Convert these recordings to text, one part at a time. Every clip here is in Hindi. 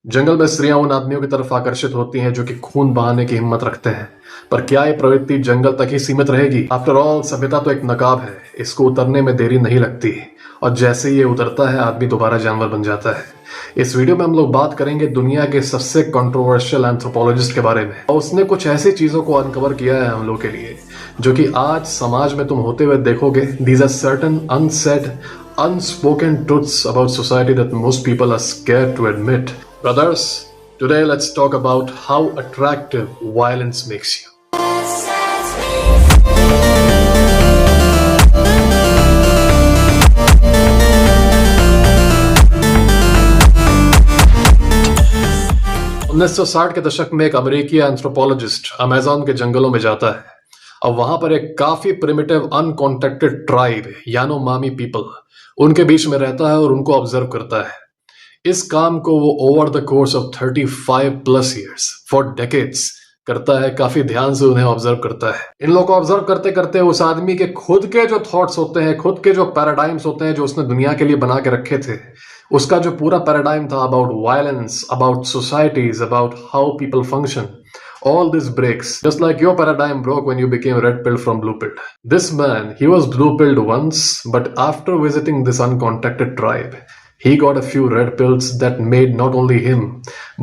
जंगल में स्त्रियां उन आदमियों की तरफ आकर्षित होती हैं जो कि खून बहाने की हिम्मत रखते हैं। पर क्या ये प्रवृत्ति जंगल तक ही सीमित रहेगी? आफ्टर ऑल, सभ्यता तो एक नकाब है, इसको उतरने में देरी नहीं लगती। और जैसे ही ये उतरता है, आदमी दोबारा जानवर बन जाता है। इस वीडियो में हम लोग बात करेंगे दुनिया के सबसे कंट्रोवर्शियल एंथ्रोपोलॉजिस्ट के बारे में, और उसने कुछ ऐसी चीजों को अनकवर किया है हम लोग के लिए जो कि आज समाज में तुम होते हुए देखोगे। These are certain unsaid, unspoken truths about society that most people are scared to admit. Brothers, today let's talk about how attractive violence makes you. उन्नीस सौ 60 के दशक में एक अमेरिकी एंथ्रोपोलॉजिस्ट अमेज़न के जंगलों में जाता है। अब वहां पर एक काफी प्रिमिटिव अनकॉन्टेक्टेड ट्राइब यानोमामी पीपल उनके बीच में रहता है और उनको ऑब्जर्व करता है। इस काम को वो over the course of 35 plus years for decades करता है। काफी ध्यान से उन्हें ऑब्जर्व करता है। इन लोगों को ऑब्जर्व करते करते उस आदमी के खुद के जो थॉट्स होते हैं, खुद के जो पैराडाइम्स होते हैं जो उसने दुनिया के लिए बना के रखे थे, उसका जो पूरा पैराडाइम था about violence, about societies, about how people function, all this breaks, just like your paradigm broke when you became red pilled from blue pilled. This man, he was blue pilled once, but after visiting this uncontacted tribe, he got a few red pills that made not only him,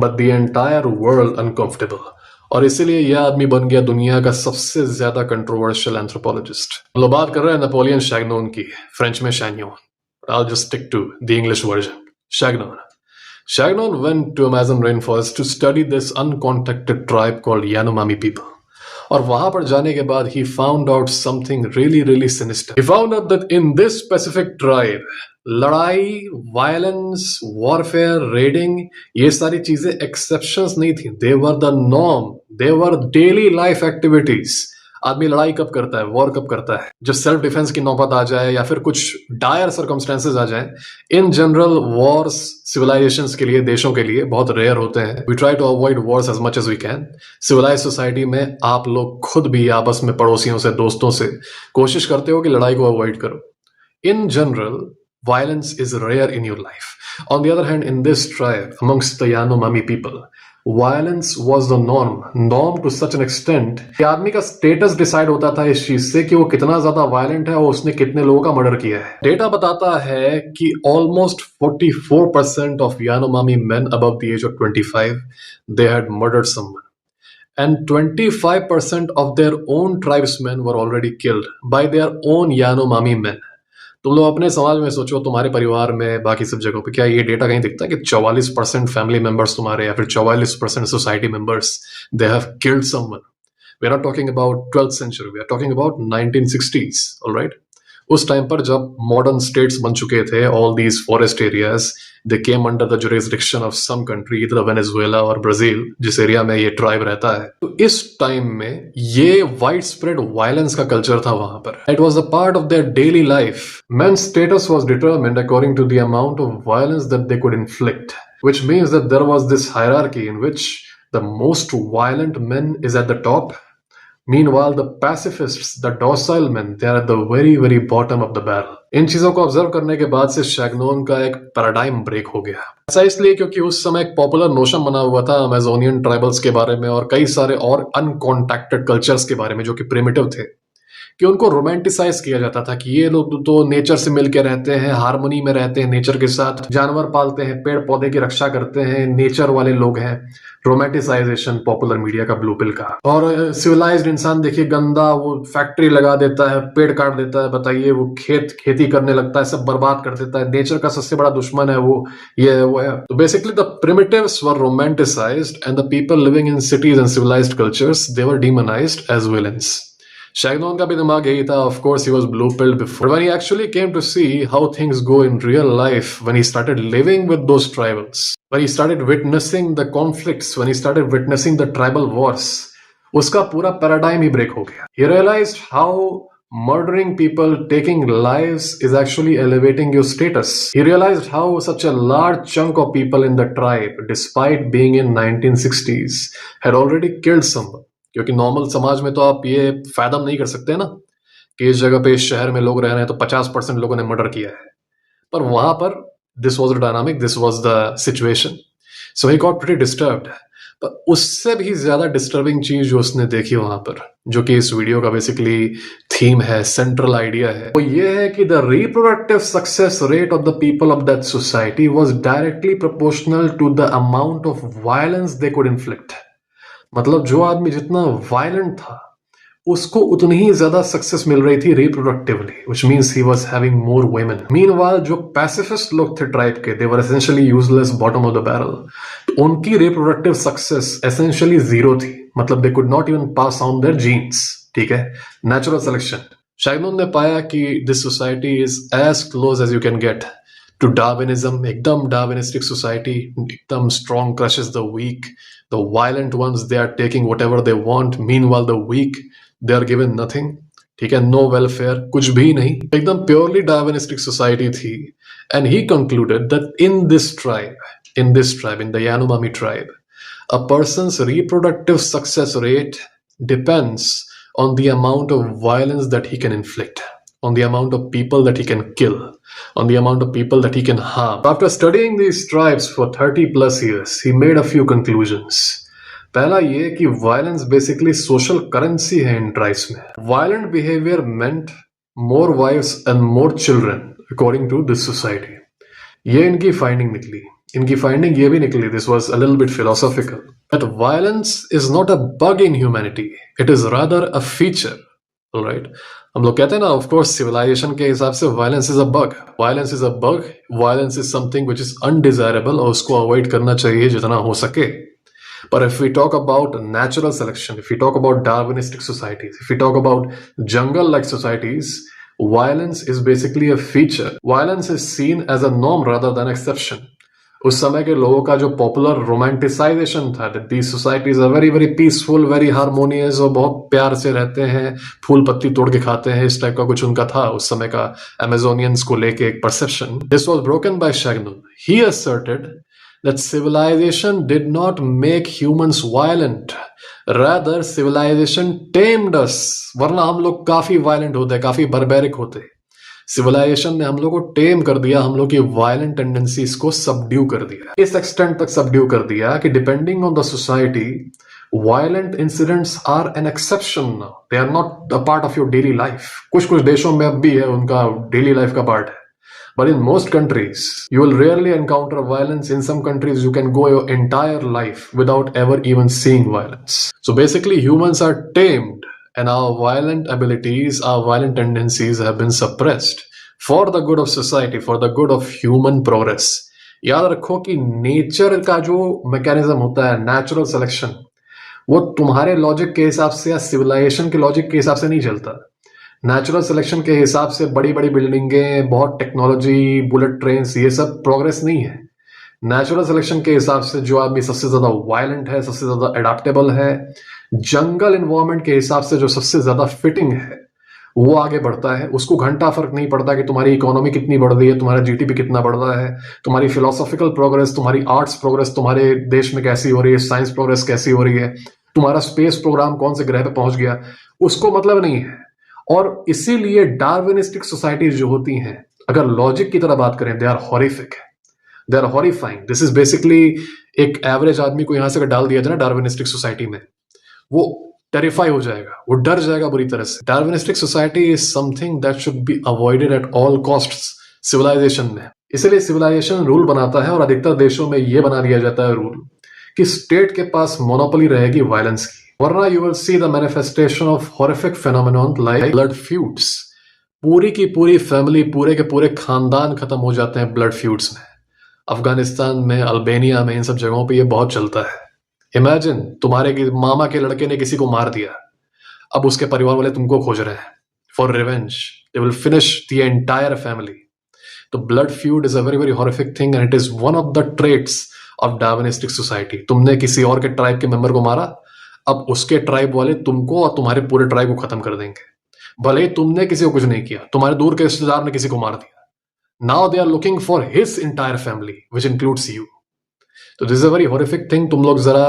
but the entire world uncomfortable. और इसीलिए यह आदमी बन गया दुनिया का सबसे ज्यादा कंट्रोवर्शियल एंथ्रोपोलॉजिस्ट। हम लोग बात कर रहे हैं नेपोलियन शैग्नोन की, फ्रेंच में शैग्नोन। I'll just stick to the English version. Chagnon. Chagnon went to Amazon rainforest to study this uncontacted tribe called Yanomami people. और वहां पर जाने के बाद he found out something really sinister. He found out that in this specific tribe, लड़ाई, वायलेंस, वॉरफेयर, रेडिंग, ये सारी चीजें एक्सेप्शंस नहीं थी। They were the norm. They were daily life activities. आदमी लड़ाई कब करता है, वॉर कब करता है? जब सेल्फ डिफेंस की नौबत आ जाए या फिर कुछ डायर सर्कमस्टेंसेस आ जाए। इन जनरल वॉर्स सिविलाइजेशंस के लिए, देशों के लिए बहुत रेयर होते हैं। We try to avoid wars as much as we can. Civilise society में आप लोग खुद भी आपस में पड़ोसियों से, दोस्तों से कोशिश करते हो कि लड़ाई को अवॉइड करो। In general, violence is rare in your life. On the other hand, in this tribe, amongst the Yanomami people, violence was the norm. Norm to such an extent कि आदमी का स्टेटस डिसाइड होता था इस चीज से कि वो कितना ज्यादा वायलेंट है और उसने कितने लोगों का मर्डर किया है। डेटा बताता है कि almost 44% of Yanomami men above the age of 25 they had murdered someone, and 25% of their own tribesmen were already killed by their own Yanomami men. तुम लोग अपने समाज में सोचो, तुम्हारे परिवार में, बाकी सब जगहों पे क्या ये डेटा कहीं दिखता है कि 44% फैमिली मेंबर्स तुम्हारे, या फिर 44% society members they have killed someone? We are not talking about 12th century, we are talking about 1960s, alright. उस टाइम पर जब मॉडर्न स्टेट्स बन चुके थे, all these forest areas they came under the jurisdiction of some country, इधर वेनेजुएला और ब्राजील, जिस एरिया में ये ट्राइब रहता है। तो इस टाइम में ये वाइड स्प्रेड वायलेंस का कल्चर था वहां पर। It was a part of their daily life. Men's status was determined according to the amount of violence that they could inflict, which means that there was this hierarchy in which the most violent men is at the top. Meanwhile, the pacifists, the docile men, they are at the very bottom of the barrel. इन चीजों को ऑब्जर्व करने के बाद से शैग्नोन का एक पैराडाइम ब्रेक हो गया। ऐसा इसलिए क्योंकि उस समय एक पॉपुलर नोशन बना हुआ था अमेजोनियन ट्राइबल्स के बारे में और कई सारे और अनकॉन्टैक्टेड कल्चर्स के बारे में जो कि प्रिमिटिव थे, कि उनको रोमांटिसाइज किया जाता था कि ये लोग तो नेचर से मिलकर रहते हैं, हार्मनी में रहते हैं नेचर के साथ, जानवर पालते हैं, पेड़ पौधे की रक्षा करते हैं, नेचर वाले लोग हैं। रोमांटिसाइजेशन पॉपुलर मीडिया का ब्लू पिल का। और सिविलाइज्ड इंसान देखिए गंदा, वो फैक्ट्री लगा देता है, पेड़ काट देता है, बताइए, वो खेती करने लगता है, सब बर्बाद कर देता है। नेचर का सबसे बड़ा दुश्मन है वो, ये है वो है। तो basically the primitives were romanticized and the people living in cities and civilized cultures they were demonized as villains. Chagnon का भी दिमाग यही था. Of course, he was blue-pilled before. But when he actually came to see how things go in real life, when he started living with those tribals, when he started witnessing the conflicts, when he started witnessing the tribal wars, उसका पूरा paradigm ही break हो गया. He realized how murdering people, taking lives is actually elevating your status. He realized how such a large chunk of people in the tribe, despite being in 1960s, had already killed someone. क्योंकि नॉर्मल समाज में तो आप ये फायदा नहीं कर सकते ना कि इस जगह पे, इस शहर में लोग रह रहे हैं तो 50% लोगों ने मर्डर किया है। पर वहां पर this was the dynamic, this was the situation. So he got pretty disturbed. पर उससे भी ज्यादा डिस्टर्बिंग चीज जो उसने देखी वहां पर, जो कि इस वीडियो का बेसिकली थीम है, सेंट्रल आइडिया है, वो ये है कि the reproductive success rate of the people of that society was directly proportional to the amount of violence they could inflict. मतलब जो आदमी जितना वायलेंट था उसको उतनी ही ज्यादा सक्सेस मिल रही थी reproductively, which means he was having more women. Meanwhile जो पैसिफिस्ट लोग थे ट्राइब के, they were essentially useless bottom of the barrel, तो उनकी रिप्रोडक्टिव सक्सेस एसेंशियली जीरो थी। मतलब they could not even pass on their genes. ठीक है, नेचुरल सिलेक्शन। शैगनोन ने पाया कि this society is as close as you can get to Darwinism, एकदम डार्विनिस्टिक सोसाइटी, एकदम strong crushes the week, the violent ones they are taking whatever they want, meanwhile the weak they are given nothing. ठीक है, नो वेलफेयर, कुछ भी नहीं, एकदम प्योरली डार्विनिस्टिक सोसाइटी थी। And he concluded that in this tribe, in the Yanomami tribe, a person's reproductive success rate depends on the amount of violence that he can inflict, on the amount of people that he can kill, on the amount of people that he can harm. After studying these tribes for 30 plus years, he made a few conclusions. पहला ये कि वायलेंस बेसिकली सोशल करेंसी है इन ट्राइब्स में। Violent behaviour meant more wives and more children according to this society. ये इनकी फाइंडिंग निकली। इनकी फाइंडिंग ये भी निकली, this was a little bit philosophical, that violence is not a bug in humanity, it is rather a feature. Alright, हम लोग कहते हैं ना, ऑफ कोर्स सिविलाइजेशन के हिसाब से violence is a bug, violence is a bug, violence is something which is undesirable और उसको अवॉइड करना चाहिए जितना हो सके। But if we talk about natural selection, if we talk about Darwinistic societies, if we talk about jungle-like societies, violence is basically a feature. Violence is seen as a norm rather than exception. उस समय के लोगों का जो पॉपुलर रोमांटिसाइजेशन था, that these societies are very very peaceful, very harmonious, और बहुत प्यार से रहते हैं, फूल पत्ती तोड़ के खाते हैं, इस टाइप का कुछ उनका था उस समय का अमेजोनियंस को लेके एक perception. This was broken by Chagnon. He asserted that civilization did not make humans violent, rather civilization tamed us। वरना हम लोग काफी वायलेंट होते, काफी बर्बेरिक होते। सिविलाइजेशन ने हम लोग को टेम कर दिया, हम लोग की वायलेंट टेंडेंसीज को सबड्यू कर दिया, इस एक्सटेंट तक सबड्यू कर दिया कि depending on the society violent incidents are an exception now, they are not a part of your daily life. कुछ कुछ देशों में अब भी है, उनका डेली लाइफ का पार्ट है। But in most countries, you will rarely encounter violence. In some countries, you can go your entire life without ever even seeing violence. So basically, humans are tamed and our violent abilities, our violent tendencies have been suppressed for the good of society, for the good of human progress. याद रखो कि नेचर का जो मैकेनिज्म होता है, नेचुरल सिलेक्शन, वो तुम्हारे लॉजिक के हिसाब से या सिविलाइजेशन के लॉजिक के हिसाब से नहीं चलता। नेचुरल सिलेक्शन के हिसाब से बड़ी बड़ी बिल्डिंगें, बहुत टेक्नोलॉजी, बुलेट ट्रेन, ये सब प्रोग्रेस नहीं है। नेचुरल सिलेक्शन के हिसाब से जो आदमी सबसे ज्यादा वायलेंट है, सबसे ज्यादा एडाप्टेबल है, जंगल इन्वायरमेंट के हिसाब से जो सबसे ज्यादा फिटिंग है, वो आगे बढ़ता है। उसको घंटा फर्क नहीं पड़ता कि तुम्हारी इकोनॉमी कितनी बढ़ रही है, तुम्हारा जीडीपी कितना बढ़ रहा है, तुम्हारी फिलोसॉफिकल प्रोग्रेस, तुम्हारी आर्ट्स प्रोग्रेस तुम्हारे देश में कैसी हो रही है, साइंस प्रोग्रेस कैसी हो रही है, तुम्हारा स्पेस प्रोग्राम कौन से ग्रह पे पहुंच गया, उसको मतलब नहीं है। और इसीलिए डार्विनिस्टिक सोसाइटीज जो होती हैं, अगर लॉजिक की तरह बात करें, they are horrific, they are horrifying. This is basically एक एवरेज आदमी को यहां से अगर डाल दिया जाए ना डार्विनिस्टिक सोसाइटी में, वो टेरिफाई हो जाएगा, वो डर जाएगा बुरी तरह से। Darwinistic society is something that should be avoided at all costs civilization में। इसलिए सिविलाइजेशन रूल बनाता है और अधिकतर देशों में यह बना दिया जाता है रूल कि स्टेट के पास मोनोपोली रहेगी वायलेंस की, वरना you will see the manifestation of horrific phenomenon like blood feuds. पूरी की पूरी फैमिली, पूरे के पूरे खानदान खत्म हो जाते हैं ब्लड फ्यूड्स में। अफगानिस्तान में, अल्बानिया में, इन सब जगहों पे ये बहुत चलता है। इमेजिन तुम्हारे मामा के लड़के ने किसी को मार दिया, अब उसके परिवार वाले तुमको खोज रहे हैं for revenge, they will finish the entire family. तो blood feud is a very very horrific thing and it is one of the traits of Darwinistic society. तुमने किसी और के ट्राइब के मेंबर को मारा, अब उसके ट्राइब वाले तुमको और तुम्हारे पूरे ट्राइब को खत्म कर देंगे, भले ही तुमने किसी को कुछ नहीं किया, तुम्हारे दूर के रिश्तेदार ने किसी को मार दिया। Now they are looking for his entire family which includes you. तो this is a very horrific thing. तुम लोग जरा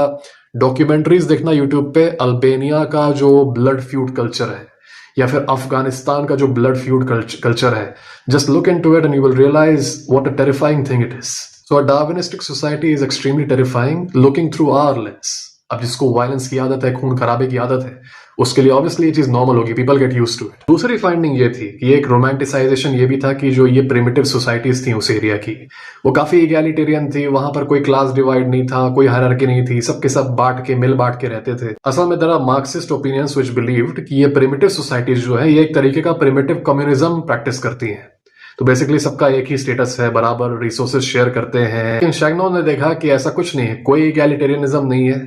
डॉक्यूमेंट्रीज देखना यूट्यूब पे, अल्बानिया का जो ब्लड फ्यूड कल्चर है या फिर अफगानिस्तान का जो ब्लड फ्यूड कल्चर है, just look into it and you will realise what a terrifying thing it is. So a Darwinistic society is extremely terrifying looking through our lens. अब जिसको वायलेंस की आदत है, खून खराबे की आदत है, उसके लिए ऑब्वियसली ये चीज नॉर्मल होगी, people get used to it. दूसरी फाइंडिंग ये थी कि एक रोमांटिसाइजेशन ये भी था कि जो ये प्रिमिटिव सोसाइटीज थी उस एरिया की, वो काफी इगैलिटेरियन थी, वहां पर कोई क्लास डिवाइड नहीं था, कोई हायरार्की नहीं थी, सबके सब बांट के मिल बांट के रहते थे। असल में there are Marxist opinions which believed कि ये प्रिमिटिव सोसाइटीज जो है ये एक तरीके का प्रिमिटिव कम्युनिज्म प्रैक्टिस करती हैं। तो बेसिकली सबका एक ही स्टेटस है, बराबर रिसोर्सेज शेयर करते हैं। लेकिन शैगनॉन ने देखा कि ऐसा कुछ नहीं है, कोई इगैलिटेरियनिज्म नहीं है,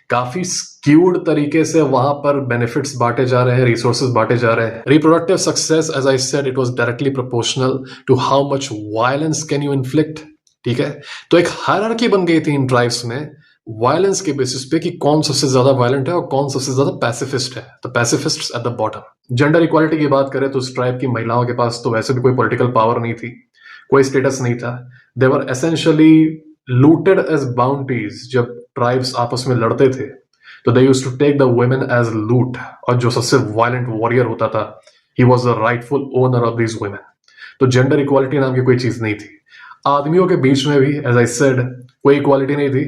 काफी स्क्यूड तरीके से वहां पर बेनिफिट्स बांटे जा रहे हैं, रिसोर्सेज बांटे जा रहे हैं। Reproductive success, as I said, it was directly proportional to how much violence can you inflict. ठीक है, तो एक हायरार्की बन गई थी इन ट्राइब्स में वायलेंस के बेसिस पे कि कौन सबसे ज्यादा वायलेंट है और कौन सबसे ज्यादा पैसिफिस्ट है। The pacifists at the bottom. Gender equality की बात करें तो उस ट्राइब की महिलाओं के पास तो वैसे भी कोई पॉलिटिकल पावर नहीं थी, कोई स्टेटस नहीं था। They were essentially looted as bounties. जब ट्राइब्स आपस में लड़ते थे तो they used to take the women as loot, और जो सबसे वायलेंट वॉरियर होता था, he was the rightful owner of these women. तो जेंडर इक्वालिटी नाम की कोई चीज नहीं थी। आदमियों के बीच में भी, एज आई सेड, कोई इक्वालिटी नहीं थी।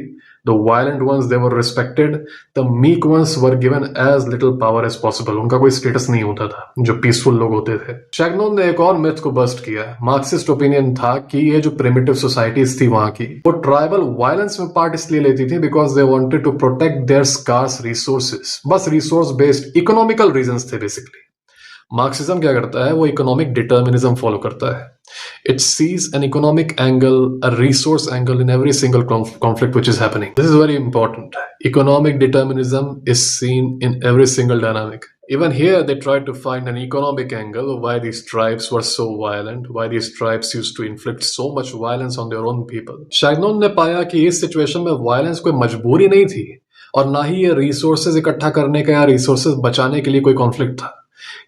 The violent ones, they were respected. The meek ones were given as little power as possible. उनका कोई स्टेटस नहीं होता था, जो पीसफुल लोग होते थे। शैगनॉन ने एक और मिथ को बस्ट किया। मार्क्सिस्ट ओपिनियन था कि ये जो प्रिमिटिव सोसाइटीज थी वहां की, वो ट्राइबल वायलेंस में पार्ट इसलिए लेती थी because they wanted to protect their scarce resources. बस रिसोर्स बेस्ड इकोनॉमिकल रीजंस थे बेसिकली। मार्क्सिज्म क्या करता है, वो इकोनॉमिक डिटर्मिनिज्म फॉलो करता है। It sees an economic angle, a resource angle in every single conflict which is happening. This is very important. Economic determinism is seen in every single dynamic. Even here, they tried to find an economic angle of why these tribes were so violent, why these tribes used to inflict so much violence on their own people. शैगनॉन ने पाया कि इस सिचुएशन में वायलेंस कोई मजबूरी नहीं थी, और ना ही ये रिसोर्सेज इकट्ठा करने का या रिसोर्सेज बचाने के लिए कोई कॉन्फ्लिक्ट था।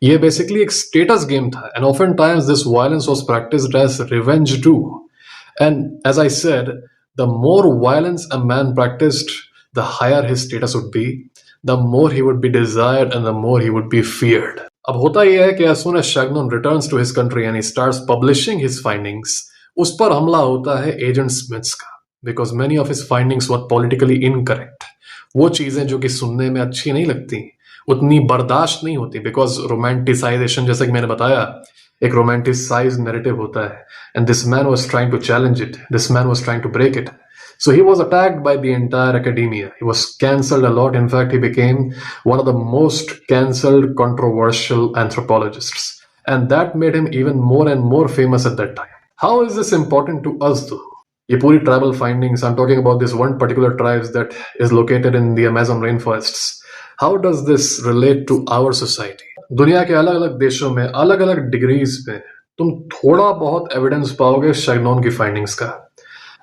ये बेसिकली एक स्टेटस गेम था, and often times this violence was practised as revenge too. And as I said, the more violence a man practised, the higher his status would be, the more he would be desired and the more he would be feared. अब होता यह है कि as soon as Shagnon returns to his country and he starts publishing his findings, उस पर हमला होता है एजेंट स्मिथ्स का, because many of his findings were politically incorrect. वो चीजें जो कि सुनने में अच्छी नहीं लगती, उतनी बर्दाश्त नहीं होती, बिकॉज रोमांटिसाइजेशन, जैसे कि मैंने बताया, एक रोमांटिसाइज नैरेटिव होता है, and this man was trying to challenge it, this man was trying to break it. So he was attacked by the entire academia. He was cancelled a lot. In fact, he became one of the most cancelled, controversial anthropologists. And that made him even more and more famous at that time. How is this important to us though? ये पूरी tribal findings, I'm talking about this one particular tribe that is located in the Amazon rainforests. How does this relate to our society? दुनिया के अलग अलग देशों में अलग अलग डिग्रीज में तुम थोड़ा बहुत एविडेंस पाओगे शैगनॉन की फाइंडिंग्स का।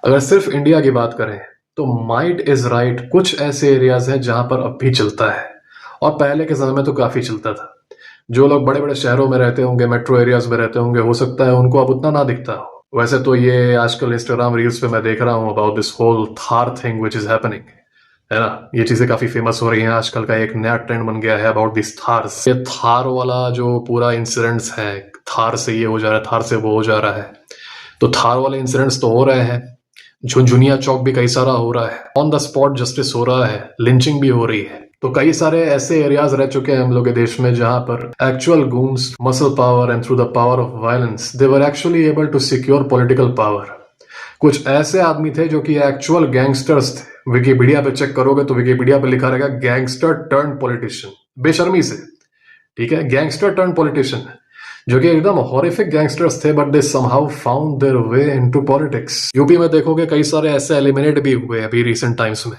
अगर सिर्फ इंडिया की बात करें तो माइट इज राइट, कुछ ऐसे एरियाज हैं जहां पर अब भी चलता है, और पहले के समय में तो काफी चलता था। जो लोग बड़े बड़े शहरों में रहते होंगे, मेट्रो एरियाज में रहते होंगे, हो सकता है उनको अब उतना ना दिखता हो। वैसे तो ये आजकल इंस्टाग्राम रील्स पे मैं देख रहा हूँ about this whole Thar thing which is happening, है ना। ये चीजें काफी फेमस हो रही हैं, आजकल का एक नया ट्रेंड बन गया है अबाउट दिस थार्स। ये थार वाला जो पूरा इंसिडेंट्स है, थार से ये हो जा रहा है, थार से वो हो जा रहा है, तो थार वाले इंसिडेंट्स तो हो रहे हैं। झुनझुनिया चौक भी कई सारा हो रहा है, ऑन द स्पॉट जस्टिस हो रहा है, लिंचिंग भी हो रही है। तो कई सारे ऐसे एरियाज रह चुके हैं हम लोग के देश में जहां पर actual goons, muscle power and through the power of violence they were actually able to secure political power. कुछ ऐसे आदमी थे जो कि एक्चुअल गैंगस्टर्स थे। विकिपीडिया पे चेक करोगे तो विकिपीडिया पे लिखा रहेगा गैंगस्टर टर्न पॉलिटिशियन, बेशर्मी से, ठीक है, गैंगस्टर टर्न पॉलिटिशियन, जो कि एकदम हॉरिफिक गैंगस्टर्स थे, but they somehow found their way into politics. UP में देखोगे कई सारे ऐसे एलिमिनेट भी हुए अभी रिसेंट टाइम्स में,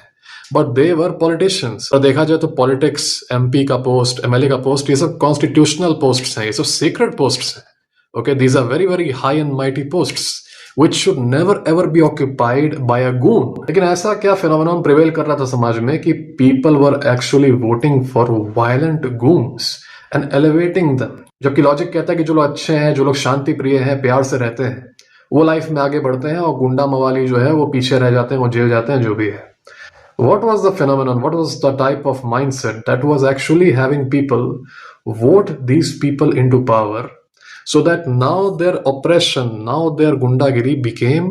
बट दे वर पॉलिटिशियंस। और देखा जाए तो पॉलिटिक्स, एमपी का पोस्ट, एमएलए का पोस्ट, ये सब कॉन्स्टिट्यूशनल पोस्ट हैं, ये सब सीक्रेट पोस्ट हैं। Okay, these are very very high and mighty posts which should never ever be occupied by a goon. लेकिन ऐसा क्या फिनोमेनन प्रिवेल कर रहा था समाज में कि people were actually voting for violent goons and elevating them. जबकि लॉजिक कहता है कि जो लोग अच्छे हैं, जो लोग शांति प्रिय हैं, प्यार से रहते हैं, वो लाइफ में आगे बढ़ते हैं, और गुंडा मवाली जो है वो पीछे रह जाते हैं, वो जेल जाते हैं, जो भी है। What was the phenomenon? What was the type of mindset that was actually having people vote these people into power? So that now their oppression, now their gundagiri became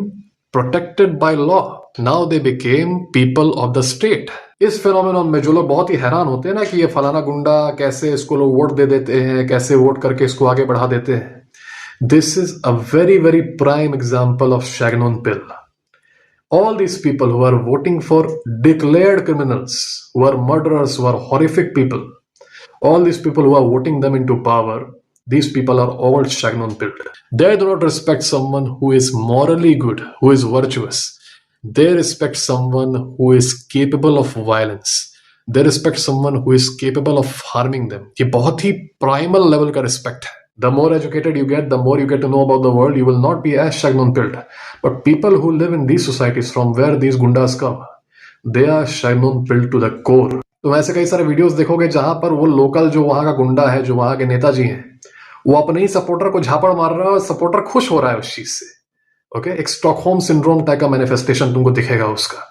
protected by law. Now they became people of the state. इस फेनोमेनॉन में जो लोग बहुत ही हैरान होते हैं ना कि ये फलाना गुंडा कैसे इसको लोग वोट दे देते हैं, कैसे वोट करके इसको आगे बढ़ा देते हैं. This is a very, very prime example of Shagnon Pill. All these people who are voting for declared criminals, who are murderers, who are horrific people, all these people who are voting them into power, these people are all Shagnon Pilled. They do not respect someone who is morally good, who is virtuous. They respect someone who is capable of violence. They respect someone who is capable of harming them. ये बहुत ही primal level का respect है. The more educated you get, the more you get to know about the world, you will not be as Shagnon Pilled. But people who live in these societies from where these gundas come, they are Shagnon Pilled to the core. तो ऐसे कई सारे वीडियोस देखोगे जहां पर वो लोकल जो वहां का गुंडा है, जो वहां के नेताजी हैं, वो अपने ही सपोर्टर को झापड़ मार रहा है और सपोर्टर खुश हो रहा है उस चीज से. ओके, एक स्टॉकहोम सिंड्रोम टाइप का मैनिफेस्टेशन तुमको दिखेगा उसका.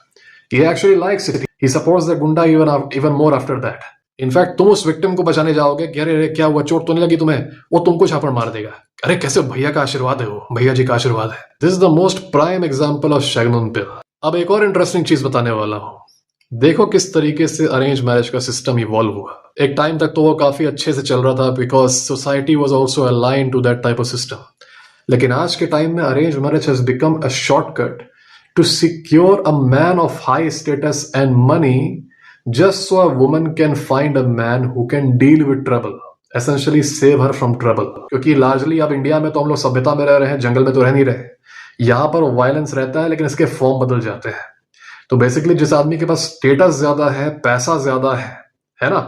He actually likes it. He supports the गुंडा even more after that. In fact तुम उस विक्टिम को बचाने जाओगे कि अरे क्या हुआ, चोट तो नहीं लगी तुम्हें, वो तुमको झापड़ मार देगा. अरे कैसे, भैया का आशीर्वाद है, वो भैया जी का आशीर्वाद है. This is the most prime example of Chagnon pill. अब एक और इंटरेस्टिंग चीज बताने वाला हूं. देखो किस तरीके से अरेंज मैरिज का सिस्टम इवॉल्व हुआ. एक टाइम तक तो वो काफी अच्छे से चल रहा था because society was also aligned to that type of system. लेकिन आज के टाइम में arrange marriage has become a shortcut to secure a man of high status and money just so a woman can find a man who can deal with trouble, essentially save her from trouble. क्योंकि largely अब इंडिया में तो हम लोग सभ्यता में रह रहे हैं, जंगल में तो रह नहीं रहे. यहाँ पर वायलेंस रहता है लेकिन इसके फॉर्म बदल जाते हैं. तो बेसिकली जिस आदमी के पास स्टेटस ज्यादा है, पैसा ज्यादा है ना,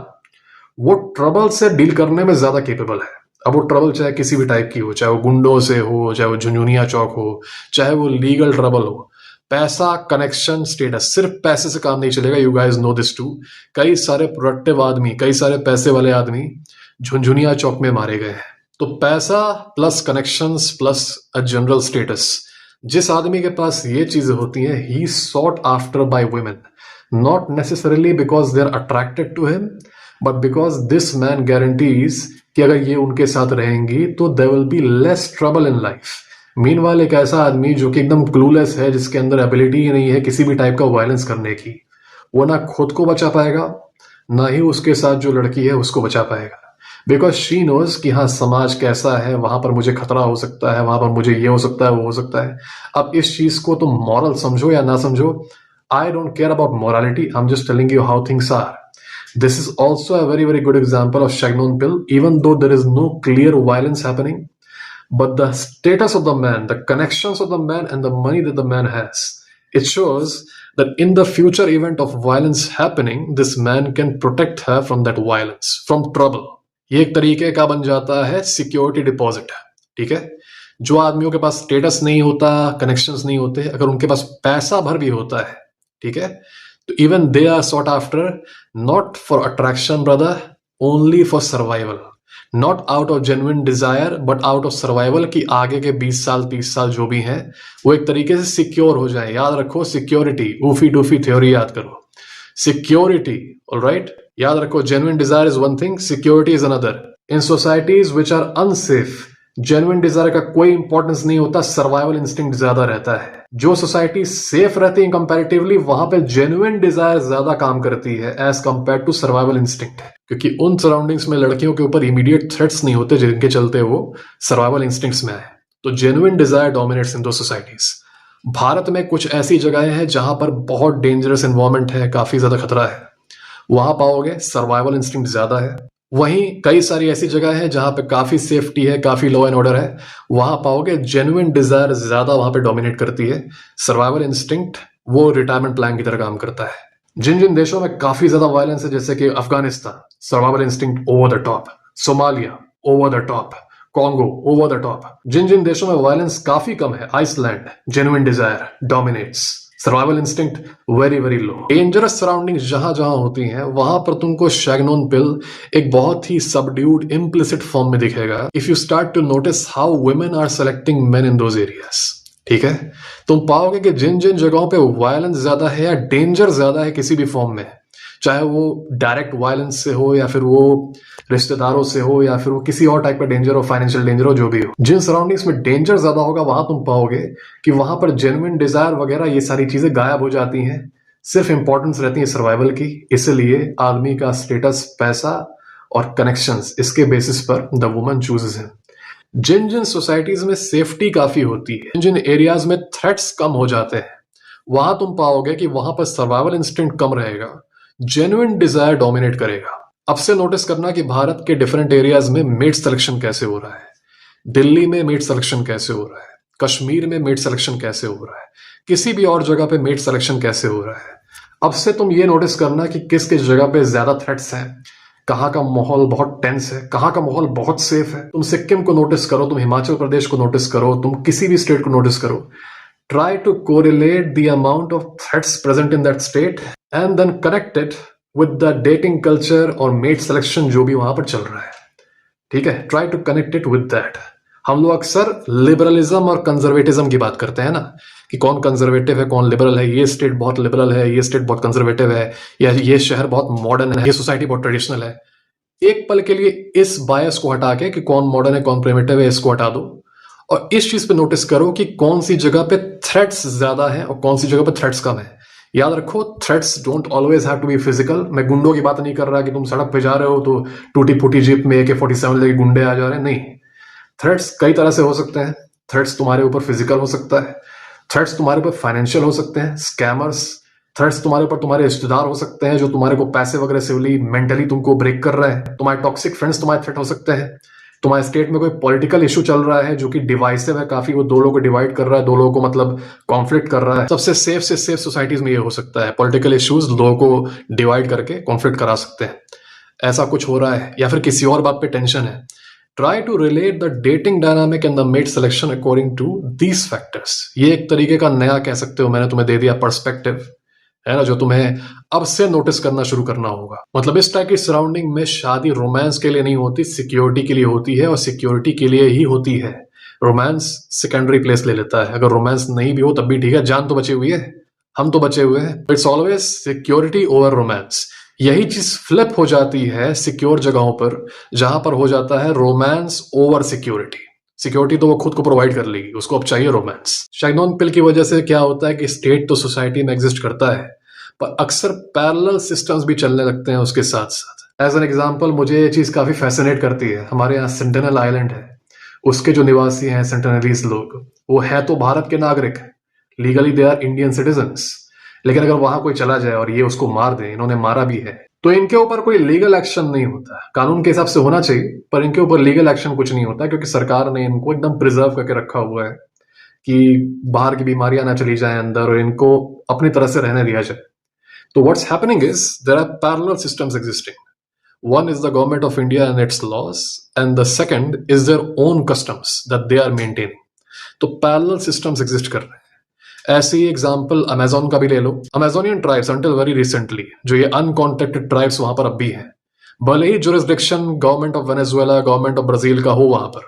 वो ट्रबल से डील करने में ज्यादा केपेबल है. अब वो ट्रबल चाहे किसी भी टाइप की हो, चाहे वो गुंडों से हो, चाहे वो झुंझुनिया चौक हो, चाहे वो लीगल ट्रबल हो. पैसा, कनेक्शन, स्टेटस, सिर्फ पैसे से काम नहीं चलेगा. You guys know this too. कई सारे प्रोडक्टिव आदमी, कई सारे पैसे वाले आदमी झुंझुनिया चौक में मारे गए हैं. तो पैसा plus connections plus a general status, जिस आदमी के पास ये चीजें होती हैं, he sought after by women, not necessarily because they are attracted to him, but because this man guarantees कि अगर ये उनके साथ रहेंगी तो there will be less trouble in life. Meanwhile एक ऐसा आदमी जो कि एकदम क्लूलेस है, जिसके अंदर एबिलिटी ही नहीं है किसी भी टाइप का वायलेंस करने की, वो ना खुद को बचा पाएगा, ना ही उसके साथ जो लड़की है उसको बचा पाएगा. बिकॉज शी नोज कि हाँ समाज कैसा है, वहां पर मुझे खतरा हो सकता है, वहां पर मुझे ये हो सकता है, वो हो सकता है. अब इस चीज को तुम मॉरल समझो या ना समझो, I don't care about morality, I am just telling you how things are. This is also a very, very good example of Shagnon Pill, even though there is no clear violence happening. But the status of the man, the connections of the man, and the money that the man has, it shows that in the future event of violence happening, this man can protect her from that violence, from trouble. ये एक तरीके का बन जाता है सिक्योरिटी डिपॉजिट. ठीक है, जो आदमियों के पास स्टेटस नहीं होता, कनेक्शंस नहीं होते, अगर उनके पास पैसा भर भी होता है, ठीक है, तो even they are sought after not for attraction, brother, only for survival. Not out of genuine desire, but out of survival, कि आगे के 20 साल 30 साल जो भी हैं वो एक तरीके से सिक्योर हो जाए. याद रखो, सिक्योरिटी, ऊफी डूफी थ्योरी याद करो. सिक्योरिटी, ऑलराइट, याद रखो. Genuine desire is one thing, security is another. In societies which are unsafe, genuine desire का कोई इंपॉर्टेंस नहीं होता, सर्वाइवल इंस्टिंक्ट ज्यादा रहता है. जो सोसाइटी सेफ रहती है कंपैरेटिवली, वहां पे जेन्युइन डिजायर ज्यादा काम करती है as compare to survival instinct, क्योंकि उन सराउंडिंग्स में लड़कियों के ऊपर इमीडिएट थ्रेट्स नहीं होते जिनके चलते वो सर्वाइवल इंस्टिंक्ट्स में आए. तो जेन्युइन डिजायर डोमिनेट्स इन दो सोसाइटीज. भारत में कुछ ऐसी जगहें हैं जहां पर बहुत डेंजरस एनवायरमेंट है, काफी ज्यादा खतरा है, वहां पाओगे सर्वाइवल इंस्टिंक्ट ज्यादा है. वहीं कई सारी ऐसी जगह है जहां पे काफी सेफ्टी है, काफी लॉ एंड ऑर्डर है, वहां पाओगे जेन्युइन डिजायर ज्यादा वहां पे डोमिनेट करती है. सर्वाइवल इंस्टिंक्ट वो रिटायरमेंट प्लान की तरह काम करता है. जिन जिन देशों में काफी ज्यादा वायलेंस है, जैसे कि Afghanistan, survival instinct over the top. Somalia over the top. Congo over the top. जिन जिन देशों में वायलेंस काफी कम है, Iceland, genuine desire dominates, survival instinct very very low. Dangerous surroundings जहां जहां होती हैं, वहां पर तुमको शैगनोन पिल एक बहुत ही सबड्यूड इम्प्लिसिट फॉर्म में दिखेगा. If you start to notice how women are selecting men in those areas, ठीक है, तुम पाओगे कि जिन जिन जगहों पे वायलेंस ज्यादा है या डेंजर ज्यादा है किसी भी फॉर्म में, चाहे वो डायरेक्ट वायलेंस से हो या फिर वो रिश्तेदारों से हो या फिर वो किसी और टाइप का डेंजर हो, फाइनेंशियल डेंजर हो, जो भी हो। जिन सराउंडिंग्स में डेंजर ज्यादा होगा वहां तुम पाओगे कि वहां पर जेन्युइन डिजायर वगैरह ये सारी चीजें गायब हो जाती हैं, सिर्फ इंपॉर्टेंस रहती है सर्वाइवल की। इसलिए आदमी का स्टेटस, पैसा और कनेक्शंस, इसके बेसिस पर द वुमन चूजेस हिम। जिन जिन सोसाइटीज में सेफ्टी काफी होती है, जिन एरियाज में थ्रेट्स कम हो जाते हैं, वहां तुम पाओगे कि वहां पर सर्वाइवल इंस्टिंक्ट कम रहेगा, जेन्युइन डिजायर डोमिनेट करेगा। अब से नोटिस करना कि भारत के डिफरेंट एरियाज में मेट सिलेक्शन कैसे हो रहा है, दिल्ली में मेट सिलेक्शन कैसे हो रहा है, कश्मीर में मेट सिलेक्शन कैसे हो रहा है, किसी भी और जगह पे मेट सिलेक्शन कैसे हो रहा है। अब से तुम ये नोटिस करना कि किस किस जगह पे ज्यादा थ्रेट्स हैं, कहाँ का माहौल बहुत टेंस है, कहाँ का माहौल बहुत सेफ है। तुम सिक्किम को नोटिस करो, तुम हिमाचल प्रदेश को नोटिस करो, तुम किसी भी स्टेट को नोटिस करो। Try to correlate the amount of threats present in that state and then connect it with the dating culture और mate selection जो भी वहां पर चल रहा है। ठीक है, try to connect it with that. हम लोग अक्सर लिबरलिज्म और कंजर्वेटिज्म की बात करते हैं ना, कि कौन कंजर्वेटिव है, कौन लिबरल है, ये स्टेट बहुत लिबरल है, ये स्टेट बहुत कंजर्वेटिव है, या ये शहर बहुत मॉडर्न है, ये सोसाइटी बहुत ट्रेडिशनल है। एक पल के लिए इस बायस को हटा के कि कौन मॉडर्न है कौन प्रिमिटिव है, इसको हटा दो और इस चीज पे नोटिस करो कि कौन सी जगह पे थ्रेट्स ज्यादा है और कौन सी जगह पे थ्रेट्स कम है। याद रखो, threats don't always have to be physical. मैं गुंडों की बात नहीं कर रहा कि तुम सड़क पे जा रहे हो तो टूटी फूटी जीप में AK-47 लेके गुंडे आ जा रहे हैं, नहीं। थ्रेट्स कई तरह से हो सकते हैं। थ्रेट्स तुम्हारे ऊपर फिजिकल हो सकता है, थ्रेट्स तुम्हारे ऊपर फाइनेंशियल हो सकते हैं, स्कैमर्स। थ्रेट्स तुम्हारे ऊपर तुम्हारे रिश्तेदार हो सकते हैं जो तुम्हारे को पैसे वगैरह सिवली मेंटली तुमको ब्रेक कर रहे हैं। तुम्हारे टॉक्सिक फ्रेंड्स तुम्हारे थ्रेट हो सकते हैं। तुम्हारे स्टेट में कोई पॉलिटिकल इशू चल रहा है जो कि डिवाइसिव है काफी, वो दो लोगों को डिवाइड कर रहा है, दो लोगों को मतलब कॉन्फ्लिक्ट कर रहा है। सबसे सेफ से सेफ सोसाइटीज में ये हो सकता है, पॉलिटिकल इश्यूज लोगों को डिवाइड करके कॉन्फ्लिक्ट करा सकते हैं। ऐसा कुछ हो रहा है या फिर किसी और बात पे टेंशन है। Try to relate the dating dynamic and the mate selection according to these factors. ये एक तरीके का नया कह सकते हो, मैंने तुम्हें दे दिया पर्सपेक्टिव, है ना, जो तुम्हें अब से नोटिस करना शुरू करना होगा। मतलब इस टाइप की सराउंडिंग में शादी रोमांस के लिए नहीं होती, सिक्योरिटी के लिए होती है, और सिक्योरिटी के लिए ही होती है। रोमांस सेकेंडरी प्लेस ले लेता है। अगर रोमांस नहीं भी हो तब भी ठीक है, जान तो बची हुई है, हम तो बचे हुए हैं। It's always security over romance. यही चीज फ्लिप हो जाती है सिक्योर जगहों पर, जहां पर हो जाता है रोमांस ओवर सिक्योरिटी। सिक्योरिटी तो वो खुद को प्रोवाइड कर लेगी, उसको अब चाहिए रोमांस। शैगनॉन पिल की वजह से क्या होता है कि स्टेट तो सोसाइटी में एग्जिस्ट करता है, पर अक्सर पैरेलल सिस्टम्स भी चलने लगते हैं उसके साथ साथ। एज एन एग्जांपल, मुझे ये चीज काफी फैसिनेट करती है। हमारे यहाँ सेंटिनल आइलैंड है, उसके जो निवासी हैं सेंटिनलीज लोग, वो है तो भारत के नागरिक, legally they are Indian citizens, लेकिन अगर वहां कोई चला जाए और ये उसको मार दे, इन्होंने मारा भी है, तो इनके ऊपर कोई लीगल एक्शन नहीं होता। कानून के हिसाब से होना चाहिए, पर इनके ऊपर लीगल एक्शन कुछ नहीं होता, क्योंकि सरकार ने इनको एकदम प्रिजर्व करके रखा हुआ है कि बाहर की बीमारियां ना चली जाए अंदर और इनको अपनी तरह से रहने दिया जाए। तो what's happening is there are parallel systems existing. One is the government of India and its laws, and the second is their own customs that they are maintaining. तो पैरेलल सिस्टम्स एग्जिस्ट कर रहे हैं। ऐसे ही एग्जाम्पल अमेजोन का भी ले लो। Amazonian tribes until very recently, जो ये अनकॉन्टेक्टेड ट्राइब्स वहां पर अब भी हैं, भले ही jurisdiction government of Venezuela, government of Brazil का हो वहां पर,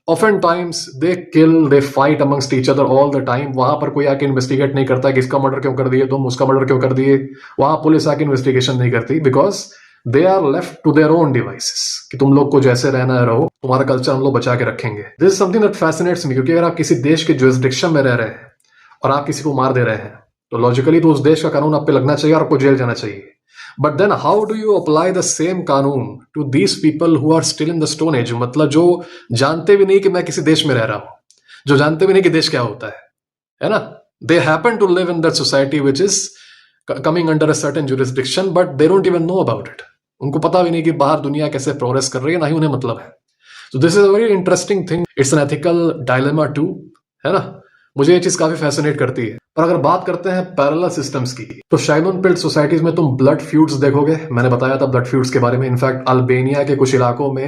often times they kill, they fight amongst each other all the time. वहां पर कोई आके इन्वेस्टिगेट नहीं करता कि इसका मर्डर क्यों कर दिए तुम, उसका मर्डर क्यों कर दिए। वहां पुलिस आके इन्वेस्टिगेशन नहीं करती, because they are left to their own devices, कि तुम लोग को जैसे रहना है रहो, तुम्हारा कल्चर हम लोग बचा के रखेंगे। This is something that fascinates me, क्योंकि अगर आप किसी देश के जुरिस्डिक्शन में रह रहे हैं और आप किसी को मार दे रहे हैं, तो लॉजिकली तो उस देश का कानून आप पे लगना चाहिए और आपको जेल जाना चाहिए। But then how do you apply the same कानून to these people who are still in the stone age, मतलब जो जानते भी नहीं कि मैं किसी देश में रह रहा हूं, जो जानते भी नहीं कि देश क्या होता है ना। They happen to live in that society which is coming under a certain jurisdiction, but they don't even know about it. उनको पता भी नहीं कि बाहर दुनिया कैसे प्रोग्रेस कर रही है, ना ही उन्हें मतलब है। So this is a very interesting thing. It's an ethical dilemma too, है ना। मुझे ये चीज काफी फैसिनेट करती है। पर अगर बात करते हैं पैरेलल सिस्टम्स की, तो शाइनोन पिल्ड सोसाइटीज में तुम ब्लड फ्यूड्स देखोगे। मैंने बताया था ब्लड फ्यूड्स के बारे में। इनफैक्ट अल्बेनिया के कुछ इलाकों में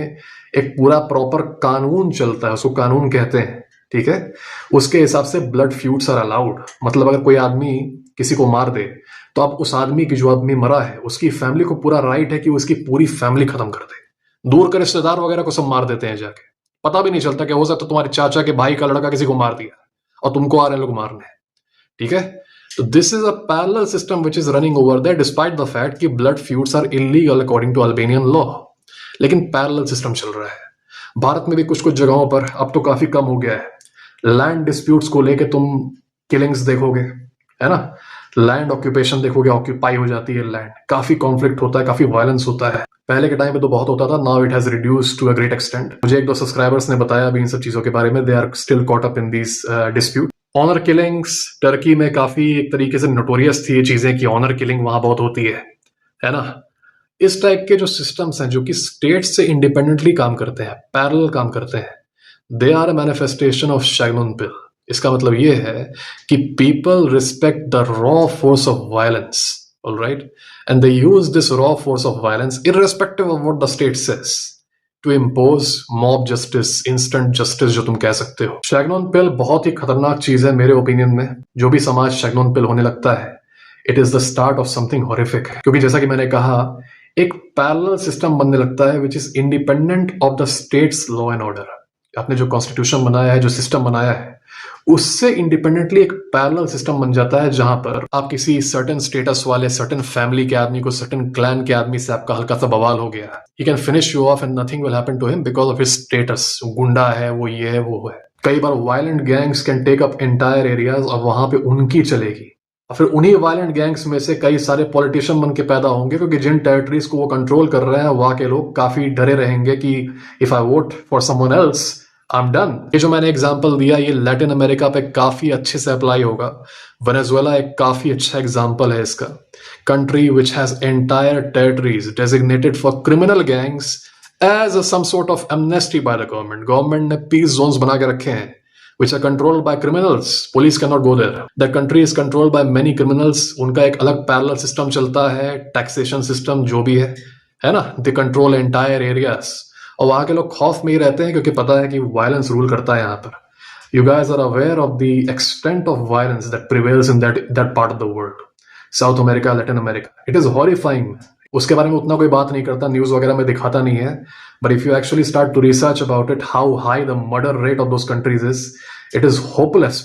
एक पूरा प्रॉपर कानून चलता है, उसको कानून कहते हैं, ठीक है। उसके हिसाब से ब्लड फ्यूड्स आर अलाउड। मतलब अगर कोई आदमी किसी को मार दे, तो आप उस आदमी की, जो आदमी मरा है, उसकी फैमिली को पूरा राइट है कि उसकी पूरी फैमिली खत्म कर दे। दूर के रिश्तेदार वगैरह को सब मार देते हैं जाके, पता भी नहीं चलता कि हो सकता तुम्हारे चाचा के भाई का लड़का किसी को मार दिया और तुमको आ रहे हैं लोग मारने, ठीक है। तो this is a parallel system which is running over there despite the fact कि blood feuds are illegal according to Albanian law, लेकिन पैरेलल सिस्टम चल रहा है। भारत में भी कुछ कुछ जगहों पर, अब तो काफी कम हो गया है, लैंड डिस्प्यूट्स को लेके तुम किलिंग्स देखोगे, है ना, लैंड ऑक्यूपेशन देखोगे, ऑक्यूपाई हो जाती है लैंड, काफी कॉन्फ्लिक्ट होता है, काफी वायलेंस होता है। पहले के टाइम पे तो बहुत होता था, now it has reduced to a great extent. मुझे एक दो सब्सक्राइबर्स ने बताया अभी इन सब चीजों के बारे में, they are still caught up in these dispute. Honour killings Turkey में काफी एक तरीके से नोटोरियस थी ये चीजें कि ऑनर किलिंग वहां बहुत होती है ना। इस टाइप के जो सिस्टम्स हैं जो कि स्टेट से इंडिपेंडेंटली काम करते हैं, पैरेलल काम करते हैं, they are a manifestation of Chagnon pill. इसका मतलब ये है कि people respect the raw force of violence, alright, and they use this raw force of violence irrespective of what the state says to impose mob justice, instant justice जो तुम कह सकते हो। शैगनोन पिल बहुत ही खतरनाक चीज है मेरे ओपिनियन में। जो भी समाज शैगनोन पिल होने लगता है, it is the start of something horrific, क्योंकि जैसा कि मैंने कहा, एक पैरेलल सिस्टम बनने लगता है which is independent of the states law and order. आपने जो कॉन्स्टिट्यूशन बनाया है, जो सिस्टम बनाया है, उससे इंडिपेंडेंटली एक पैरेलल सिस्टम बन जाता है जहां पर आप किसी सर्टेन स्टेटस वाले, सर्टेन फैमिली के आदमी को, सर्टेन क्लैन के आदमी से आपका हल्का सा बवाल हो गया, he can finish you off and nothing will happen to him because of his status. गुंडा है वो, ये है वो है। कई बार violent gangs can take up entire areas और वहां पे उनकी चलेगी, और फिर उन्हीं वायलेंट गैंग्स में से कई सारे पॉलिटिशियन बन के पैदा होंगे, क्योंकि जिन टेरिटरीज को वो कंट्रोल कर रहे हैं वहां के लोग काफी डरे रहेंगे कि if I vote for someone else I am done. ये जो मैंने एग्जांपल दिया, ये लैटिन अमेरिका पे काफी अच्छे से अप्लाई होगा। वेनेजुएला एक काफी अच्छा एग्जांपल है इसका। Country which has entire territories designated for criminal gangs as some sort of amnesty by the government. Government ने पीस जोन्स बना के रखे हैं which are controlled by criminals. Police cannot go there. The country is controlled by many criminals. उनका एक अलग पैरेलल सिस्टम चलता है, टैक्सेशन सिस्टम जो भी है ना, they control entire areas. और वहां के लोग खौफ में ही रहते हैं क्योंकि पता है कि वायलेंस रूल करता है यहाँ पर। You guys are aware of the extent of violence that prevails in that part of the world. South America, Latin America. It is horrifying. उसके बारे में उतना कोई बात नहीं करता, न्यूज वगैरह में दिखाता नहीं है, but if you actually start to research about it, how high the murder rate of those countries is, it is hopeless.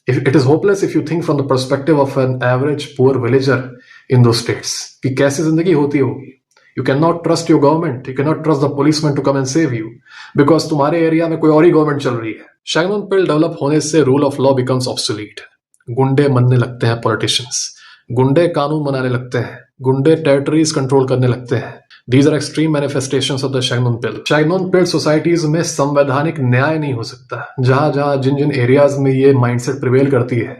It is hopeless if you think from the perspective of an average poor villager in those states कि कैसी जिंदगी होती होगी। You can not trust your government, you can not trust the policeman to come and save you, because तुम्हारे एरिया में कोई और ही गवर्नमेंट चल रही है। शैगनोन पिल डेवलप होने से rule of law becomes obsolete. गुंडे बनने लगते हैं पॉलिटिशियंस, गुंडे कानून बनाने लगते हैं, गुंडे टेरिटरीज कंट्रोल करने लगते हैं। These are extreme manifestations of the Shagnon Pill. Shagnon Pill societies में संवैधानिक न्याय नहीं हो सकता। जहां जिन जिन एरियाज में ये माइंडसेट प्रिवेल करती है,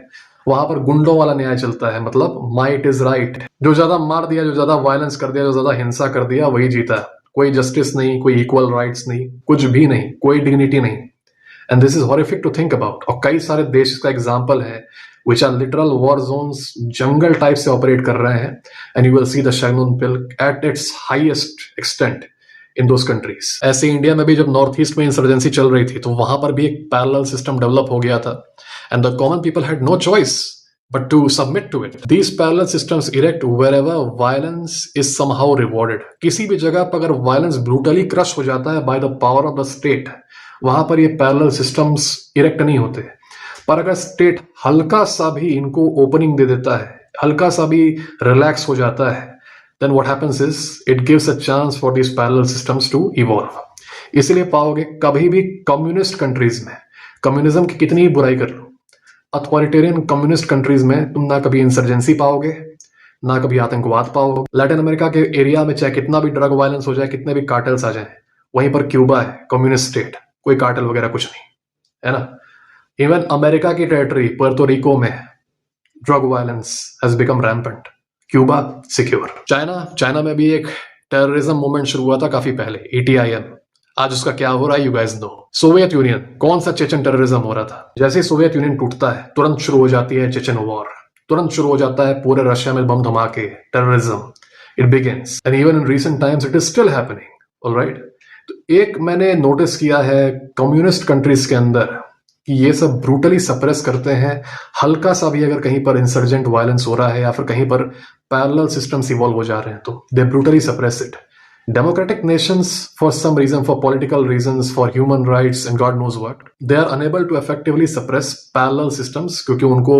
वहां पर गुंडों वाला न्याय चलता है, मतलब माइट इज राइट। जो ज्यादा मार दिया, जो ज्यादा वायलेंस कर दिया, जो ज्यादा हिंसा कर दिया, वही जीता। कोई जस्टिस नहीं, कोई इक्वल राइट्स नहीं, कुछ भी नहीं, कोई डिग्निटी नहीं। And this is horrific to think about. और कई सारे देश का एग्जाम्पल है which are literal war zones, jungle type से ऑपरेट कर रहे हैं, and you will see the Shagnon Pill at its highest extent in those countries. ऐसे इंडिया में भी जब नॉर्थ ईस्ट में इंसर्जेंसी चल रही थी, तो वहां पर भी एक पैरेलल सिस्टम डेवलप हो गया था, and the common people had no choice but to submit to it. These parallel systems erect wherever violence is somehow rewarded. किसी भी जगह पर अगर वायलेंस ब्रूटली क्रश हो जाता है by the power of the state, वहां पर ये पैरेलल सिस्टम्स इरेक्ट नहीं होते। पर अगर स्टेट हल्का सा भी इनको ओपनिंग दे देता है, हल्का सा भी रिलैक्स हो जाता है, then what happens is it gives a chance for this parallel systems to evolve. इसलिए पाओगे कभी भी कम्युनिस्ट कंट्रीज में, कम्युनिज्म की कितनी ही बुराई कर लो, अथॉरिटेरियन कम्युनिस्ट कंट्रीज में तुम ना कभी इंसर्जेंसी पाओगे, ना कभी आतंकवाद पाओगे। लैटिन अमेरिका के एरिया में चाहे कितना भी ड्रग वायलेंस हो जाए, कितने भी कार्टेल्स आ जाए, वहीं पर क्यूबा है कम्युनिस्ट स्टेट, कोई कार्टेल वगैरह कुछ नहीं, है ना। इवन अमेरिका की टेरिटरी पुर्तो रिको में drug violence has become rampant, Cuba secure. China में भी एक टेररिज्म मूवमेंट शुरू हुआ था काफी पहले, ETIM। आज उसका क्या हो रहा है, you guys know. Soviet Union, कौन सा चेचन टेररिज्म हो रहा था, जैसे ही सोवियत यूनियन टूटता है तुरंत शुरू हो जाती है चेचन वॉर, तुरंत शुरू हो जाता है पूरे रशिया में बम धमाके, terrorism, it begins, and even in recent times it is still happening, alright. तो एक मैंने नोटिस किया है कम्युनिस्ट कंट्रीज के अंदर कि ये सब ब्रूटली सप्रेस करते हैं। हल्का सा भी अगर कहीं पर इंसर्जेंट वायलेंस हो रहा है या फिर कहीं पर पैरेलल सिस्टम्स इवॉल्व हो जा रहे हैं, तो they brutally suppress it. Democratic nations, for some reason, for political reasons, for human rights and God knows what, they are unable to effectively suppress parallel systems क्योंकि उनको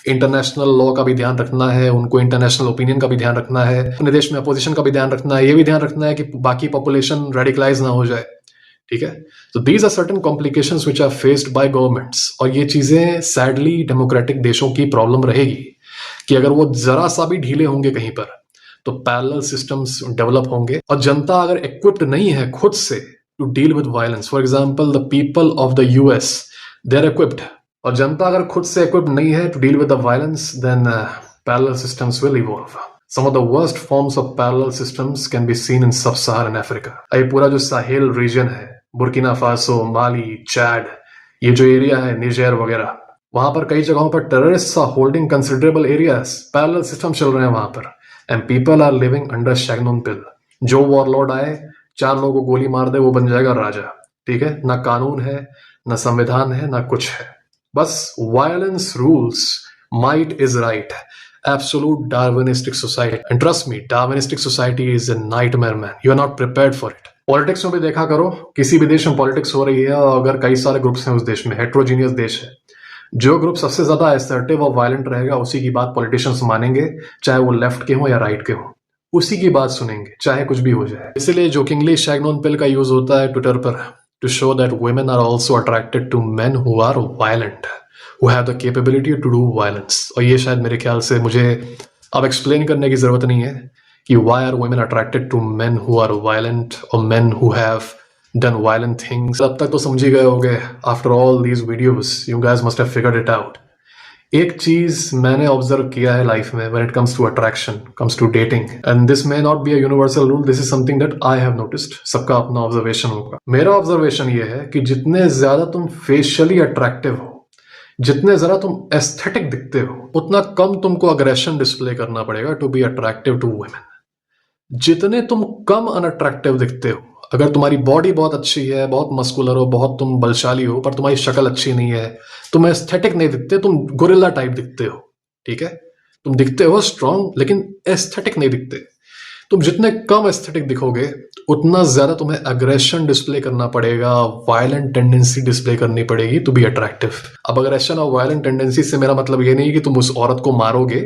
इंटरनेशनल लॉ का भी ध्यान रखना है, उनको इंटरनेशनल ओपिनियन का भी ध्यान रखना है, अपने देश में अपोजिशन का भी ध्यान रखना है, ये भी ध्यान रखना है कि बाकी पॉपुलेशन रेडिकलाइज ना हो जाए. ठीक है. तो these are certain complications which are faced by governments. और ये चीजें सैडली डेमोक्रेटिक देशों की प्रॉब्लम रहेगी कि अगर वो जरा सा भी ढीले होंगे कहीं पर तो पैरेलल सिस्टम्स डेवलप होंगे और जनता अगर इक्विप्ड नहीं है खुद से to deal with violence. For example the people of the US, they are equipped, और जनता अगर खुद से इक्विप्ड नहीं है to deal with the violence, then parallel systems will evolve. Some of the worst forms of parallel systems can be seen in sub-Saharan Africa. ये पूरा जो साहेल रीजन है, बुर्किना फासो, माली, चैड, ये जो एरिया है, निजेर वगैरह, वहां पर कई जगहों पर terrorists are holding considerable areas. Parallel system चल रहे हैं वहां पर and people are living under Chagnon pill. जो वॉरलॉर्ड आए, 4 लोगों को गोली मार दे, वो बन जाएगा राजा. ठीक है. ना कानून है, ना संविधान है, ना कुछ है. बस violence rules, might is right. Absolute Darwinistic society. And trust me, Darwinistic society is a nightmare, man. You are not prepared for it. Politics में भी देखा करो, किसी भी देश में पॉलिटिक्स हो रही है और अगर कई सारे ग्रुप्स हैं उस देश में, हेट्रोजीनियस देश है, जो ग्रुप सबसे ज्यादा असर्टिव और वायलेंट रहेगा उसी की बात पॉलिटिशियंस मानेंगे, चाहे वो लेफ्ट के हो या राइट के हो. उसी की बात सुनेंगे चाहे कुछ भी हो जाए. इसलिए जोकिंगली शैगनोन पिल का यूज होता है ट्विटर पर to show that women are also attracted to men who are violent, who have the capability to do violence. और ये शायद मेरे ख्याल से मुझे अब एक्सप्लेन करने की जरूरत नहीं है कि why are women attracted to men who are violent or men who have done violent things. अब तक तो समझ ही गए होंगे. After all these videos, you guys must have figured it out. एक चीज मैंने ऑब्जर्व किया है लाइफ में when it comes to attraction, comes to dating, and this may not be a universal rule. This is something that I have noticed. सबका अपना ऑब्जर्वेशन होगा. मेरा ऑब्जर्वेशन ये है कि जितने ज्यादा तुम फेशियली अट्रैक्टिव हो, जितने जरा तुम एस्थेटिक दिखते हो, उतना कम तुमको अग्रेशन डिस्प्ले करना पड़ेगा to be attractive to women. जितने तुम कम अनअट्रैक्टिव दिखते हो, अगर तुम्हारी बॉडी बहुत अच्छी है, बहुत मस्कुलर हो, बहुत तुम बलशाली हो, पर तुम्हारी शक्ल अच्छी नहीं है, तुम एस्थेटिक नहीं दिखते, तुम गोरिल्ला टाइप दिखते हो. ठीक है. तुम दिखते हो स्ट्रांग लेकिन एस्थेटिक नहीं दिखते. तुम जितने कम एस्थेटिक दिखोगे उतना ज्यादा तुम्हें अग्रेशन डिस्प्ले करना पड़ेगा, वायलेंट टेंडेंसी डिस्प्ले करनी पड़ेगी टू बी अट्रैक्टिव. अब अग्रेशन और वायलेंट टेंडेंसी से मेरा मतलब ये नहीं कि तुम उस औरत को मारोगे.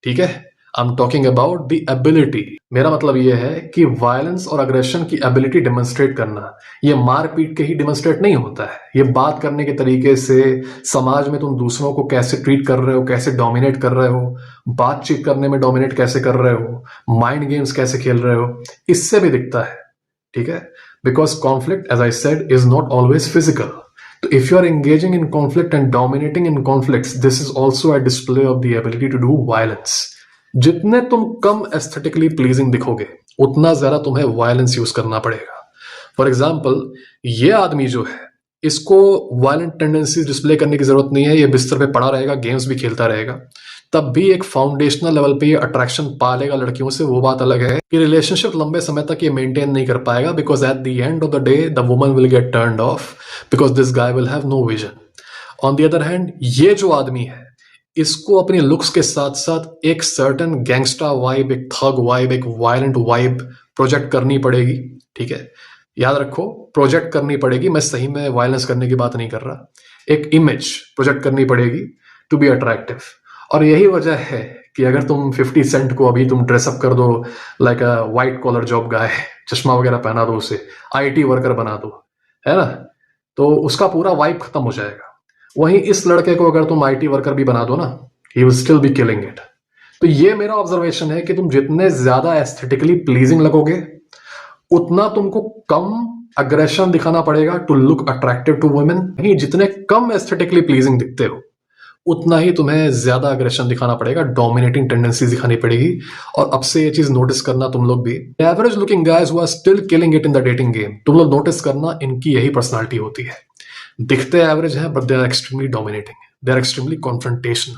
ठीक है. I am talking about the ability. मेरा मतलब ये है कि वायलेंस और अग्रेशन की एबिलिटी डेमोन्स्ट्रेट करना, ये मार पीट के ही डेमोन्स्ट्रेट नहीं होता है. ये बात करने के तरीके से, समाज में तुम दूसरों को कैसे ट्रीट कर रहे हो, कैसे डोमिनेट कर रहे हो, बातचीत करने में डोमिनेट कैसे कर रहे हो, माइंड गेम्स कैसे खेल रहे हो, इससे भी दिखता है. ठीक है. Because conflict, as I said, is not always physical. So if you are engaging in conflict and dominating in conflicts, this is also a display of the ability to do violence. जितने तुम कम एस्थेटिकली प्लीजिंग दिखोगे उतना ज्यादा तुम्हें वायलेंस यूज करना पड़ेगा. फॉर एग्जाम्पल, ये आदमी जो है, इसको वायलेंट टेंडेंसीज डिस्प्ले करने की जरूरत नहीं है. ये बिस्तर पे पड़ा रहेगा, गेम्स भी खेलता रहेगा, तब भी एक फाउंडेशनल लेवल पे ये अट्रैक्शन पालेगा लड़कियों से. वो बात अलग है कि रिलेशनशिप लंबे समय तक ये मेंटेन नहीं कर पाएगा, because at the end of the day the woman will get turned off because this guy will have no vision. On the other hand, ये जो आदमी है, इसको अपनी लुक्स के साथ साथ एक सर्टन गैंगस्टर वाइब, एक थग वाइब, एक वायलेंट वाइब प्रोजेक्ट करनी पड़ेगी. ठीक है. याद रखो, प्रोजेक्ट करनी पड़ेगी. मैं सही में वायलेंस करने की बात नहीं कर रहा. एक इमेज प्रोजेक्ट करनी पड़ेगी टू बी अट्रैक्टिव. और यही वजह है कि अगर तुम 50 सेंट को अभी तुम ड्रेसअप कर दो like a white collar job guy, चश्मा वगैरह पहना दो, उसे आईटी वर्कर बना दो, है ना, तो उसका पूरा वाइब खत्म हो जाएगा. वहीं इस लड़के को अगर तुम आईटी वर्कर भी बना दो ना, he will still be killing it. तो ये मेरा ऑब्जर्वेशन है कि तुम जितने ज्यादा एस्थेटिकली प्लीजिंग लगोगे उतना तुमको कम अग्रेशन दिखाना पड़ेगा to look attractive to women. He जितने कम एस्थेटिकली प्लीजिंग दिखते हो उतना ही तुम्हें ज्यादा अग्रेशन दिखाना पड़ेगा, डोमिनेटिंग टेंडेंसी दिखानी पड़ेगी. और अब से ये चीज नोटिस करना तुम लोग भी, average looking guys who are still killing it in the dating game, तुम लोग नोटिस करना, इनकी यही पर्सनालिटी होती है. दिखते एवरेज हैं but they are extremely dominating, they are extremely confrontational.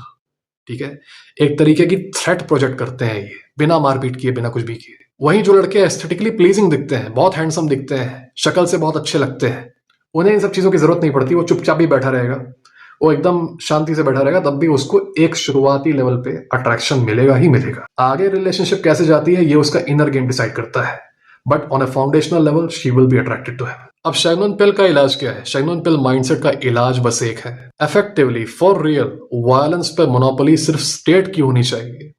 ठीक है. एक तरीके की थ्रेट प्रोजेक्ट करते हैं ये, बिना मारपीट किए, बिना कुछ भी किए. वहीं जो लड़के एस्थेटिकली प्लीजिंग दिखते हैं, बहुत हैंडसम दिखते हैं, शक्ल से बहुत अच्छे लगते हैं, उन्हें इन सब चीजों की जरूरत नहीं पड़ती. वो चुपचाप भी बैठा रहेगा, वो एकदम शांति से बैठा रहेगा, तब भी उसको एक शुरुआती लेवल पे अट्रैक्शन मिलेगा ही मिलेगा. आगे रिलेशनशिप कैसे जाती है ये उसका इनर गेम डिसाइड करता है. but on a foundational level she will be attracted to him. अब शैगनन पिल का इलाज क्या है? शैगनन पिल माइंडसेट का इलाज बस एक है, इफेक्टिवली फॉर रियल वायलेंस पे मोनोपोली सिर्फ स्टेट की होनी चाहिए,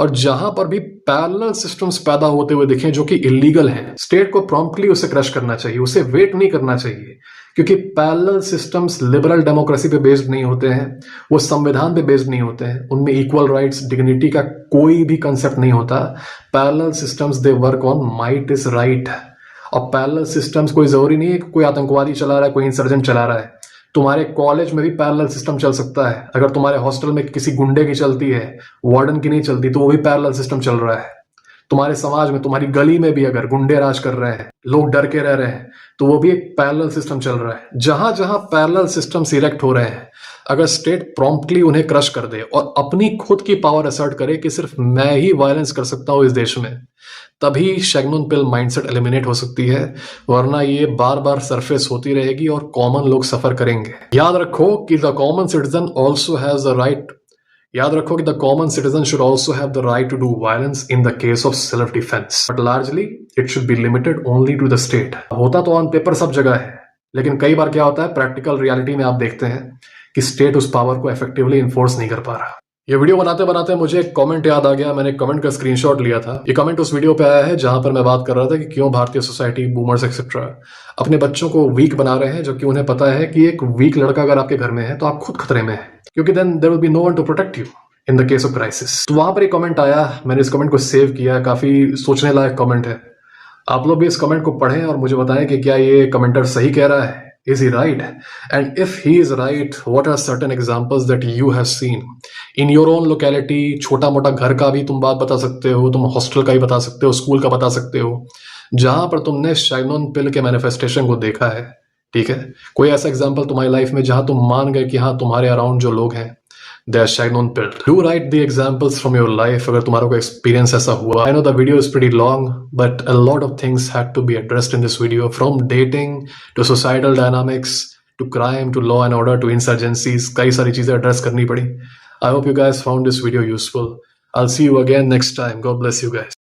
और जहां पर भी पैरेलल सिस्टम्स पैदा होते हुए दिखें जो कि इलीगल हैं, स्टेट को प्रॉम्प्टली उसे क्रश करना चाहिए, उसे वेट नहीं करना चाहिए, क्योंकि पैरेलल सिस्टम्स लिबरल डेमोक्रेसी पे बेस्ड नहीं होते हैं, वो संविधान पे बेस्ड नहीं होते हैं, उनमें इक्वल राइट्स डिग्निटी का कोई भी कंसेप्ट नहीं होता। Parallel systems they work on might is right, और पैरेलल सिस्टम्स कोई जरूरी नहीं है कि कोई आतंकवादी चला रहा है, कोई इंसर्जेंट चला रहा है, तुम्हारे कॉलेज में भी पैरेलल सिस्टम चल सकता है। अगर तुम्हारे हॉस्टल में किसी गुंडे की चलती है, वार्डन की नहीं चलती, तो वो भी पैरेलल सिस्टम चल रहा है। तुम्हारे समाज में, तुम्हारी गली में भी अगर गुंडे राज कर रहे हैं, लोग डर के रह रहे हैं, तो वो भी एक पैरेलल सिस्टम चल रहा है। जहां जहां पैरेलल सिस्टम्स इरेक्ट हो रहे हैं, अगर स्टेट प्रॉम्प्टली उन्हें क्रश कर दे और अपनी खुद की पावर असर्ट करे कि सिर्फ मैं ही वायलेंस कर सकता हूं इस देश में, तभी शैगनन पिल माइंडसेट एलिमिनेट हो सकती है, वरना ये बार बार सरफेस होती रहेगी और कॉमन लोग सफर करेंगे। याद रखो कि the common citizen also has the right याद रखो कि the common citizen should also have the right to do violence in the case of self defence, but largely it should be limited only to the state. होता तो ऑन पेपर सब जगह है, लेकिन कई बार क्या होता है, प्रैक्टिकल रियलिटी में आप देखते हैं कि स्टेट उस पावर को इफेक्टिवली इन्फोर्स नहीं कर पा रहा। ये वीडियो बनाते बनाते मुझे एक कमेंट याद आ गया, मैंने कमेंट का स्क्रीनशॉट लिया था। ये कमेंट उस वीडियो पे आया है जहां पर मैं बात कर रहा था कि क्यों भारतीय सोसाइटी, बूमर्स एक्सेट्रा अपने बच्चों को वीक बना रहे हैं, जबकि उन्हें पता है कि एक वीक लड़का अगर आपके घर में है तो आप खुद खतरे में है, क्योंकि then there will be no one to protect you in the case of crisis. तो वहां पर एक कमेंट आया, मैंने इस कमेंट को सेव किया, काफी सोचने लायक कमेंट है। आप लोग भी इस कमेंट को पढ़ें और मुझे बताएं कि क्या ये कमेंटर सही कह रहा है, is he right, and if he is right, what are certain examples that you have seen in your own locality। छोटा मोटा घर का भी तुम बात बता सकते हो, तुम हॉस्टल का भी बता सकते हो, स्कूल का बता सकते हो, जहां पर तुमने शैगनन पिल के मैनिफेस्टेशन को देखा है। ठीक है, कोई ऐसा एग्जाम्पल तुम्हारी लाइफ में जहां तुम मान गए कि हाँ तुम्हारे अराउंड जो लोग हैं they are शैगनन pill. Do write the examples from your life अगर तुम्हारा कोई एक्सपीरियंस ऐसा हुआ। I know the video is pretty long, but a lot of things had to be addressed in this video, from dating to societal dynamics to crime to law and order to insurgencies। कई सारी चीजें एड्रेस करनी पड़ी। I hope you guys found this video useful। I'll see you again next time। God bless you guys।